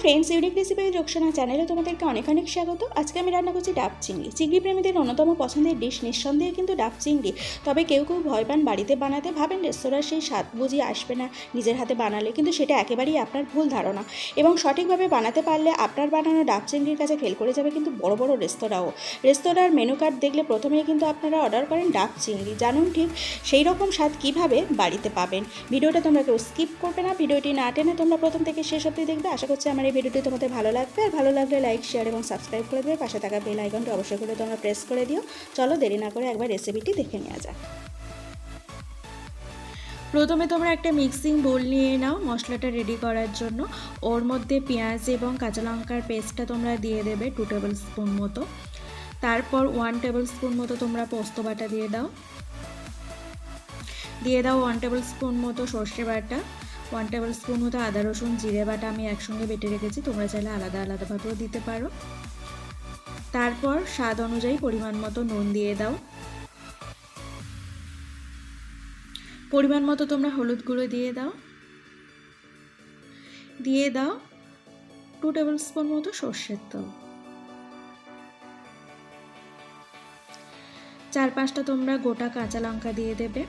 Friends, unique recipe Roksana চ্যানেলে তোমাদেরকে অনেক অনেক স্বাগত। আজকে আমি রান্না করছি ডাব চিংড়ি। চিংড়ি প্রেমীদের অন্যতম পছন্দের ডিশ নিঃসন্দেহে কিন্তু ডাব চিংড়ি। তবে কেউ কেউ ভয় পান বাড়িতে বানাতে, ভাবেন রেস্তোরাঁর সেই স্বাদ বুঝি আসবে না নিজের হাতে বানালে, কিন্তু সেটা একেবারেই আপনার ভুল ধারণা। এবং সঠিকভাবে বানাতে পারলে আপনার বানানো ডাব চিংড়ির কাছে ফেল করে যাবে কিন্তু বড় বড় রেস্তোরাঁর মেনু কার্ড দেখলে প্রথমেই কিন্তু আপনারা অর্ডার করেন ডাব চিংড়ি। জানুন ঠিক সেই রকম স্বাদ কীভাবে বাড়িতে পাবেন। ভিডিওটা তোমরা কেউ স্কিপ করবে না, ভিডিওটি না টেনে তোমরা প্রথম থেকে শেষ অবধি দেখবে। আশা করছি আমার এই ভিডিওটি তোমাদের ভালো লাগবে, আর ভালো লাগলে লাইক, শেয়ার এবং সাবস্ক্রাইব করে দেবে। পাশে থাকা বেল আইকনটি অবশ্যই করে তোমরা প্রেস করে দিও। চলো দেরি না করে একবার রেসিপিটি দেখে নেওয়া যাক। প্রথমে তোমরা একটা মিক্সিং বোল নিয়ে নাও মশলাটা রেডি করার জন্য। ওর মধ্যে পেঁয়াজ এবং কাঁচা লঙ্কার পেস্টটা তোমরা দিয়ে দেবে 2 টেবিল স্পুন মতো। তারপর 1 টেবিল স্পুন মতো তোমরা পোস্ত বাটা দিয়ে দাও। 1 টেবিল স্পুন মতো সর্ষে বাটা, 1 টেবিল স্পুন মতো আদা রসুন জিরে বাটা আমি একসঙ্গে বেটে রেখেছি, তোমরা চাইলে আলাদা আলাদাভাবেও দিতে পারো। তারপর স্বাদ অনুযায়ী পরিমাণ মতো নুন দিয়ে দাও। পরিমাণ মতো তোমরা হলুদ গুঁড়ো দিয়ে দাও। 2 টেবিল স্পুন মতো সর্ষের তেল। 4-5টা তোমরা গোটা কাঁচা লঙ্কা দিয়ে দেবে।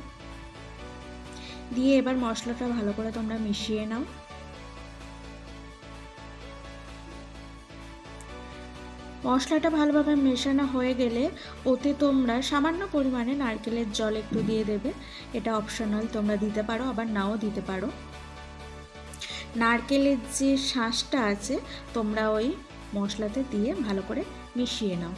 দিয়ে এবার মশলাটা ভালো করে তোমরা মিশিয়ে নাও। মশলাটা ভালোভাবে মেশানো হয়ে গেলে ওতে তোমরা সামান্য পরিমাণে নারকেলের জল একটু দিয়ে দেবে। এটা অপশনাল, তোমরা দিতে পারো আবার নাও দিতে পারো। নারকেলের যে শাঁসটা আছে তোমরা ওই মশলাতে দিয়ে ভালো করে মিশিয়ে নাও।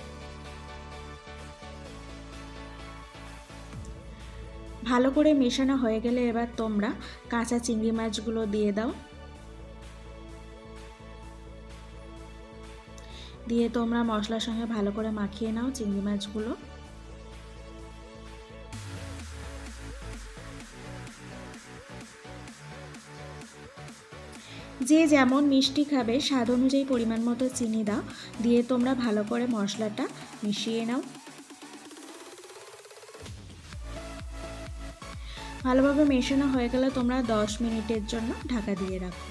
ভালো করে মেশানো হয়ে গেলে এবার তোমরা কাঁচা চিংড়ি মাছগুলো দিয়ে দাও। দিয়ে তোমরা মশলার সঙ্গে ভালো করে মাখিয়ে নাও চিংড়ি মাছগুলো। যে যেমন মিষ্টি খাবে স্বাদ অনুযায়ী পরিমাণ মতো চিনি দাও। দিয়ে তোমরা ভালো করে মশলাটা মিশিয়ে নাও। ভালোভাবে মেশানো হয়ে গেলে তোমরা 10 মিনিটের জন্য ঢাকা দিয়ে রাখো।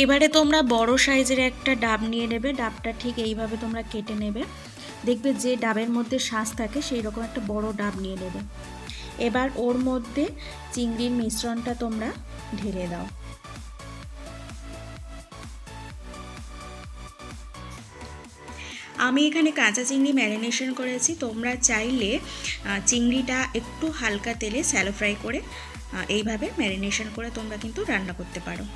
এবারে তোমরা বড় সাইজের একটা ডাব নিয়ে নেবে। ডাবটা ঠিক এইভাবে তোমরা কেটে নেবে। দেখবে যে ডাবের মধ্যে শাঁস থাকে সেই রকম একটা বড় ডাব নিয়ে নেবে। এবার ওর মধ্যে চিংড়ির মিশ্রণটা তোমরা ঢেলে দাও। আমি এখানে কাঁচা চিংড়ি ম্যারিনেশন করেছি। তোমরা চাইলে চিংড়িটা একটু হালকা তেলে স্যালো ফ্রাই করে এইভাবে ম্যারিনেশন করে তোমরা কিন্তু রান্না করতে পারো।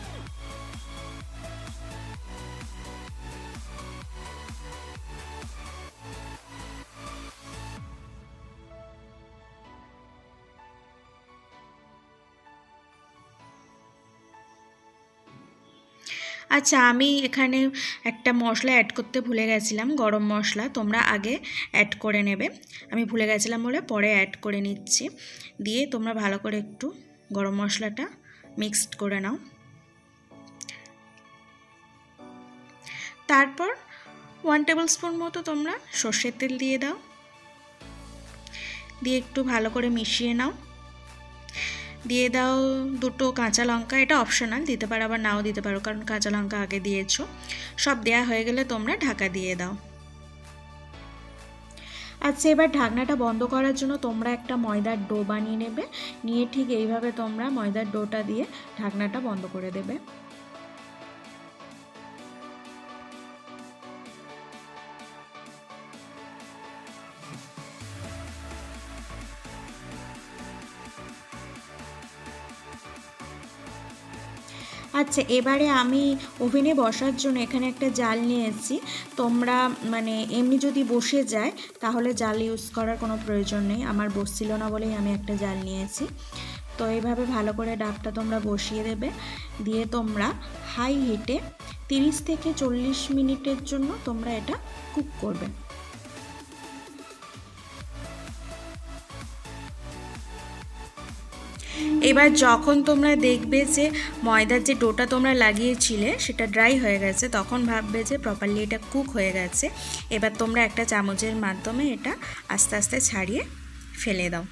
আচ্ছা, আমি এখানে একটা মশলা অ্যাড করতে ভুলে গেছিলাম, গরম মশলা তোমরা আগে অ্যাড করে নেবে। আমি ভুলে গেছিলাম বলে পরে অ্যাড করে নিচ্ছি। দিয়ে তোমরা ভালো করে একটু গরম মশলাটা মিক্সড করে নাও। তারপর 1 টেবিল স্পুন মতো তোমরা সর্ষের তেল দিয়ে দাও। দিয়ে একটু ভালো করে মিশিয়ে নাও। দিয়ে দাও 2টো কাঁচা লঙ্কা। এটা অপশনাল, দিতে পারো আবার নাও দিতে পারো, কারণ কাঁচা লঙ্কা আগে দিয়েছো। সব দেয়া হয়ে গেলে তোমরা ঢাকা দিয়ে দাও। আচ্ছা, এবার ঢাকনাটা বন্ধ করার জন্য তোমরা একটা ময়দার ডো বানিয়ে নেবে। নিয়ে ঠিক এইভাবে তোমরা ময়দার ডোটা দিয়ে ঢাকনাটা বন্ধ করে দেবে। আচ্ছা, এবারে আমি ওভেনে বসার জন্য এখানে একটা জাল নিয়েছি। তোমরা এমনি যদি বসে যায় তাহলে জাল ইউজ করার কোনো প্রয়োজন নেই। আমার বসছিল না বলেই আমি একটা জাল নিয়েছি। তো এইভাবে ভালো করে ডাবটা তোমরা বসিয়ে দেবে। দিয়ে তোমরা হাই হিটে 30 থেকে 40 মিনিটের জন্য তোমরা এটা কুক করবে। এবার যখন তোমরা দেখবে যে ময়দার যে ডোটা তোমরা লাগিয়েছিলে সেটা ড্রাই হয়ে গেছে, তখন ভাববে যে প্রপারলি এটা কুক হয়ে গেছে। এবার তোমরা একটা চামচের মাধ্যমে এটা আস্তে আস্তে ছাড়িয়ে ফেলে দাও।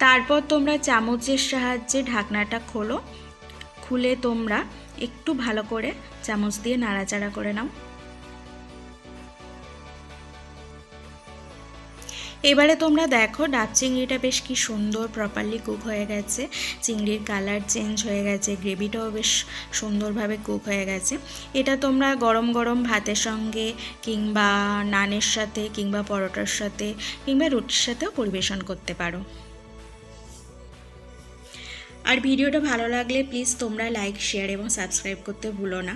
তারপর তোমরা চামচের সাহায্যে ঢাকনাটা খোলো, খুলে তোমরা একটু ভালো করে চামচ দিয়ে নাড়াচাড়া করে নাও। এবারে তোমরা দেখো ডাব চিংড়িটা বেশ কি সুন্দর প্রপারলি কুক হয়ে গেছে, চিংড়ির কালার চেঞ্জ হয়ে গেছে, গ্রেভিটাও বেশ সুন্দরভাবে কুক হয়ে গেছে। এটা তোমরা গরম গরম ভাতের সঙ্গে কিংবা নানের সাথে কিংবা পরোটার সাথে কিংবা রুটির সাথেও পরিবেশন করতে পারো। আর ভিডিওটা ভালো লাগলে প্লিজ তোমরা লাইক, শেয়ার এবং সাবস্ক্রাইব করতে ভুলো না।